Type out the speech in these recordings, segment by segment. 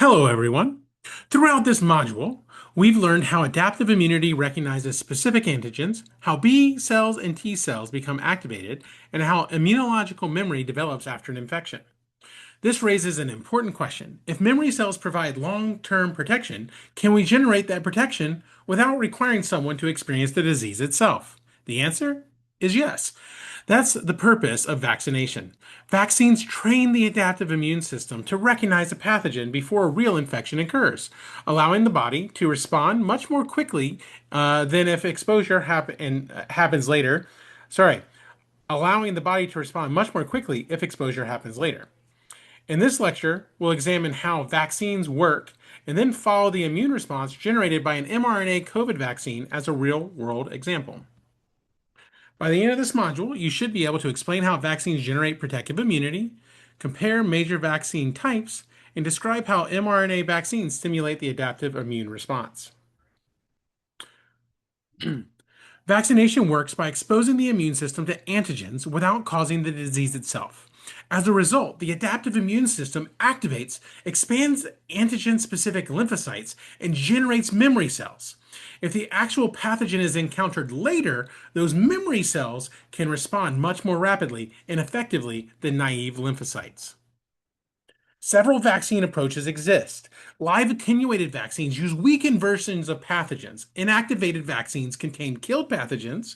Hello, everyone. Throughout this module, we've learned how adaptive immunity recognizes specific antigens, how B cells and T cells become activated, and how immunological memory develops after an infection. This raises an important question. If memory cells provide long-term protection, can we generate that protection without requiring someone to experience the disease itself? The answer is yes. That's the purpose of vaccination. Vaccines train the adaptive immune system to recognize a pathogen before a real infection occurs, allowing the body to respond much more quickly than if exposure happens later. Sorry, allowing the body to respond much more quickly if exposure happens later. In this lecture, we'll examine how vaccines work and then follow the immune response generated by an mRNA COVID vaccine as a real-world example. By the end of this module, you should be able to explain how vaccines generate protective immunity, compare major vaccine types, and describe how mRNA vaccines stimulate the adaptive immune response. Vaccination works by exposing the immune system to antigens without causing the disease itself. As a result, the adaptive immune system activates, expands antigen-specific lymphocytes, and generates memory cells. If the actual pathogen is encountered later, those memory cells can respond much more rapidly and effectively than naive lymphocytes. Several vaccine approaches exist. Live attenuated vaccines use weakened versions of pathogens. Inactivated vaccines contain killed pathogens.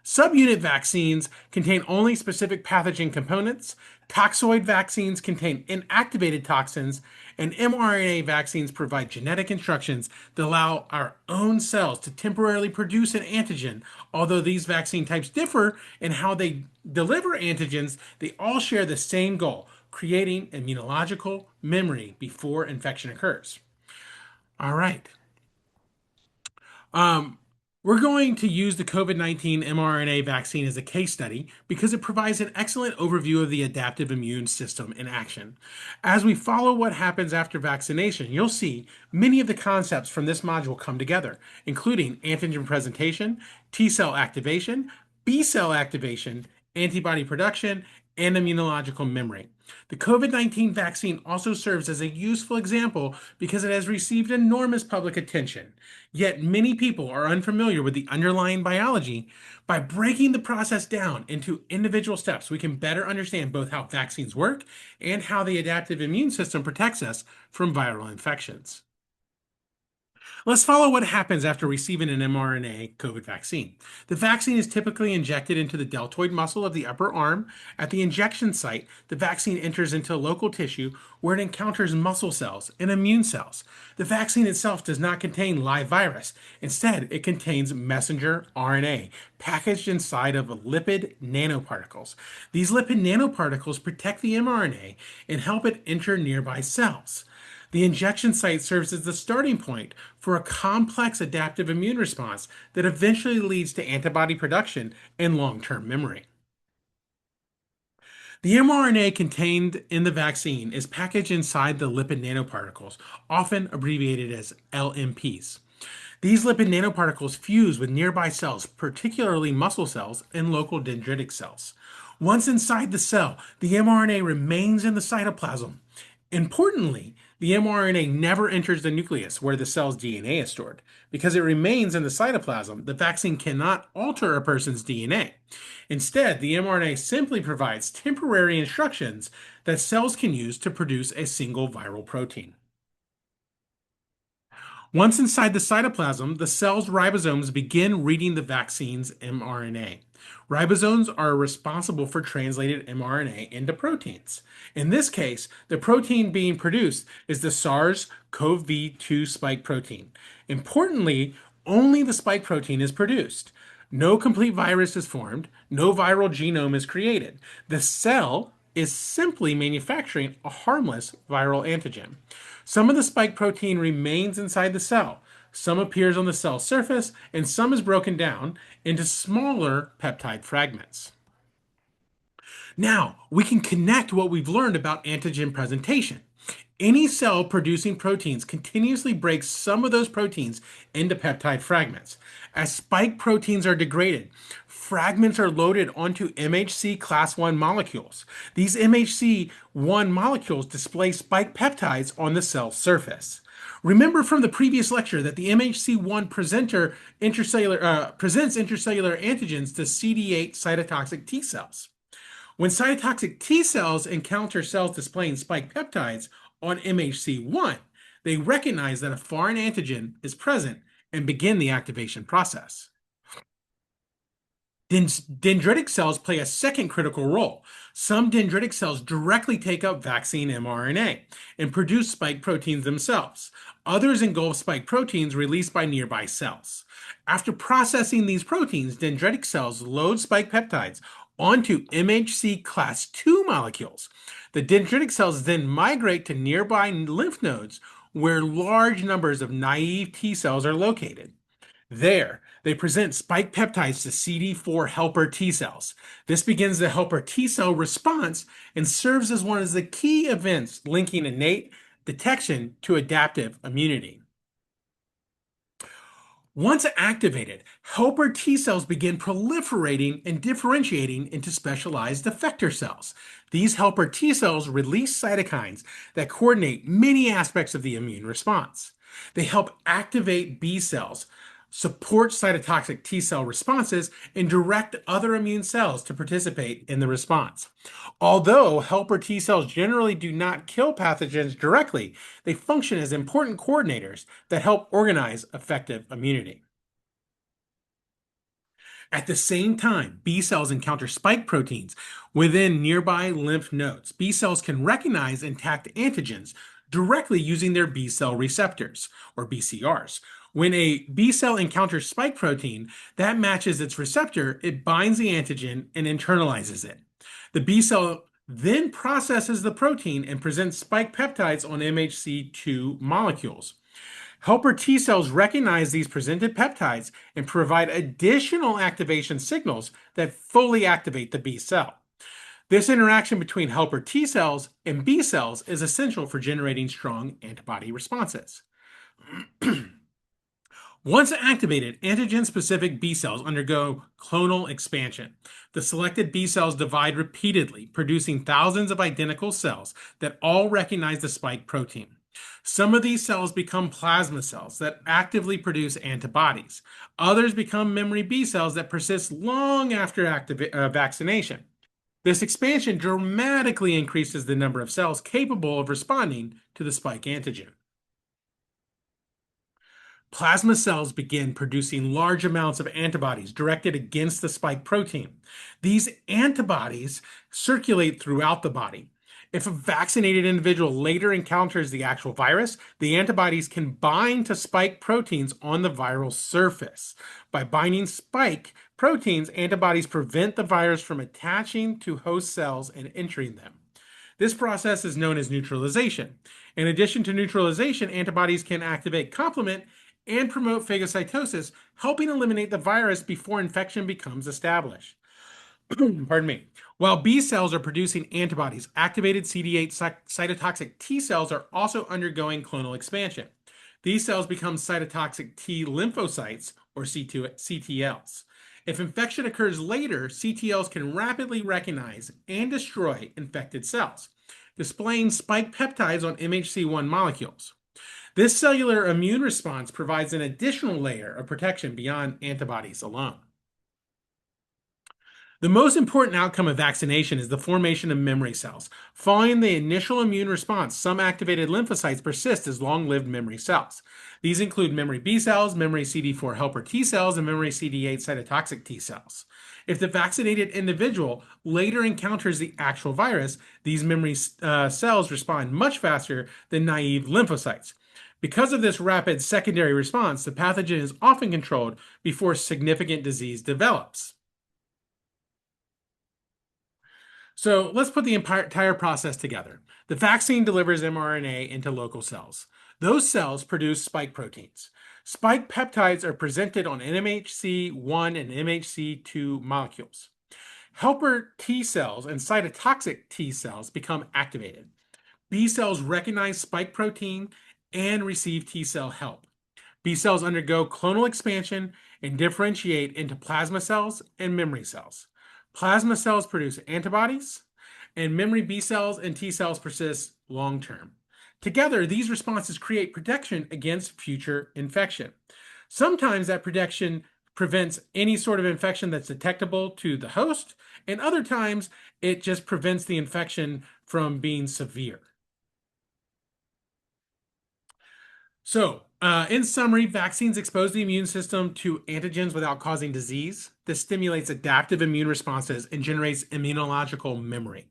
Subunit vaccines contain only specific pathogen components. Toxoid vaccines contain inactivated toxins. And mRNA vaccines provide genetic instructions that allow our own cells to temporarily produce an antigen. Although these vaccine types differ in how they deliver antigens, they all share the same goal: creating immunological memory before infection occurs. All right. We're going to use the COVID-19 mRNA vaccine as a case study because it provides an excellent overview of the adaptive immune system in action. As we follow what happens after vaccination, you'll see many of the concepts from this module come together, including antigen presentation, T cell activation, B cell activation, antibody production, and immunological memory. The COVID-19 vaccine also serves as a useful example because it has received enormous public attention. Yet many people are unfamiliar with the underlying biology. By breaking the process down into individual steps, we can better understand both how vaccines work and how the adaptive immune system protects us from viral infections. Let's follow what happens after receiving an mRNA COVID vaccine. The vaccine is typically injected into the deltoid muscle of the upper arm. At the injection site, the vaccine enters into local tissue where it encounters muscle cells and immune cells. The vaccine itself does not contain live virus. Instead, it contains messenger RNA packaged inside of lipid nanoparticles. These lipid nanoparticles protect the mRNA and help it enter nearby cells. The injection site serves as the starting point for a complex adaptive immune response that eventually leads to antibody production and long-term memory. The mRNA contained in the vaccine is packaged inside the lipid nanoparticles, often abbreviated as LNPs. These lipid nanoparticles fuse with nearby cells, particularly muscle cells and local dendritic cells. Once inside the cell, the mRNA remains in the cytoplasm. Importantly, the mRNA never enters the nucleus where the cell's DNA is stored. Because it remains in the cytoplasm, the vaccine cannot alter a person's DNA. Instead, the mRNA simply provides temporary instructions that cells can use to produce a single viral protein. Once inside the cytoplasm, the cell's ribosomes begin reading the vaccine's mRNA. Ribosomes are responsible for translating mRNA into proteins. In this case, the protein being produced is the SARS-CoV-2 spike protein. Importantly, only the spike protein is produced. No complete virus is formed, no viral genome is created. The cell is simply manufacturing a harmless viral antigen. Some of the spike protein remains inside the cell, some appears on the cell surface, and some is broken down into smaller peptide fragments. Now, we can connect what we've learned about antigen presentation. Any cell producing proteins continuously breaks some of those proteins into peptide fragments. As spike proteins are degraded, fragments are loaded onto MHC class 1 molecules. These MHC1 molecules display spike peptides on the cell surface. Remember from the previous lecture that the MHC1 presents intracellular antigens to CD8 cytotoxic T cells. When cytotoxic T cells encounter cells displaying spike peptides on MHC1, they recognize that a foreign antigen is present and begin the activation process. Dendritic cells play a second critical role. Some dendritic cells directly take up vaccine mRNA and produce spike proteins themselves. Others engulf spike proteins released by nearby cells. After processing these proteins, dendritic cells load spike peptides onto MHC class 2 molecules. The dendritic cells then migrate to nearby lymph nodes where large numbers of naive T cells are located. There, they present spike peptides to CD4 helper T cells. This begins the helper T cell response and serves as one of the key events linking innate detection to adaptive immunity. Once activated, helper T cells begin proliferating and differentiating into specialized effector cells. These helper T cells release cytokines that coordinate many aspects of the immune response. They help activate B cells, support cytotoxic T cell responses, and direct other immune cells to participate in the response. Although helper T cells generally do not kill pathogens directly, they function as important coordinators that help organize effective immunity. At the same time, B cells encounter spike proteins within nearby lymph nodes. B cells can recognize intact antigens directly using their B cell receptors, or BCRs. When a B cell encounters spike protein that matches its receptor, it binds the antigen and internalizes it. The B cell then processes the protein and presents spike peptides on MHC2 molecules. Helper T cells recognize these presented peptides and provide additional activation signals that fully activate the B cell. This interaction between helper T cells and B cells is essential for generating strong antibody responses. Once activated, antigen-specific B cells undergo clonal expansion. The selected B cells divide repeatedly, producing thousands of identical cells that all recognize the spike protein. Some of these cells become plasma cells that actively produce antibodies. Others become memory B cells that persist long after vaccination. This expansion dramatically increases the number of cells capable of responding to the spike antigen. Plasma cells begin producing large amounts of antibodies directed against the spike protein. These antibodies circulate throughout the body. If a vaccinated individual later encounters the actual virus, the antibodies can bind to spike proteins on the viral surface. By binding spike proteins, antibodies prevent the virus from attaching to host cells and entering them. This process is known as neutralization. In addition to neutralization, antibodies can activate complement and promote phagocytosis, helping eliminate the virus before infection becomes established. Pardon me. While B cells are producing antibodies, activated CD8 cytotoxic T cells are also undergoing clonal expansion. These cells become cytotoxic T lymphocytes, or CTLs. If infection occurs later, CTLs can rapidly recognize and destroy infected cells, displaying spike peptides on MHC1 molecules. This cellular immune response provides an additional layer of protection beyond antibodies alone. The most important outcome of vaccination is the formation of memory cells. Following the initial immune response, some activated lymphocytes persist as long-lived memory cells. These include memory B cells, memory CD4 helper T cells, and memory CD8 cytotoxic T cells. If the vaccinated individual later encounters the actual virus, these memory cells respond much faster than naive lymphocytes. Because of this rapid secondary response, the pathogen is often controlled before significant disease develops. So let's put the entire process together. The vaccine delivers mRNA into local cells. Those cells produce spike proteins. Spike peptides are presented on MHC1 and MHC2 molecules. Helper T cells and cytotoxic T cells become activated. B cells recognize spike protein and receive T cell help. B cells undergo clonal expansion and differentiate into plasma cells and memory cells. Plasma cells produce antibodies, and memory B cells and T cells persist long term. Together, these responses create protection against future infection. Sometimes that protection prevents any sort of infection that's detectable to the host, and other times it just prevents the infection from being severe. In summary, vaccines expose the immune system to antigens without causing disease. This stimulates adaptive immune responses and generates immunological memory.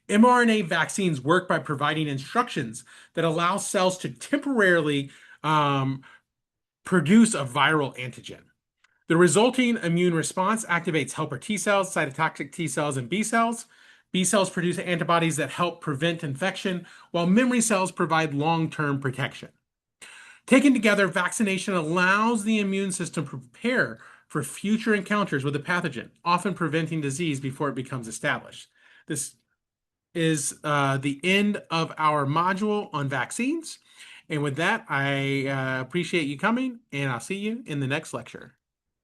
mRNA vaccines work by providing instructions that allow cells to temporarily um, produce a viral antigen. The resulting immune response activates helper T cells, cytotoxic T cells, and B cells. B cells produce antibodies that help prevent infection, while memory cells provide long-term protection. Taken together, vaccination allows the immune system to prepare for future encounters with a pathogen, often preventing disease before it becomes established. This is the end of our module on vaccines. And with that, I appreciate you coming, and I'll see you in the next lecture.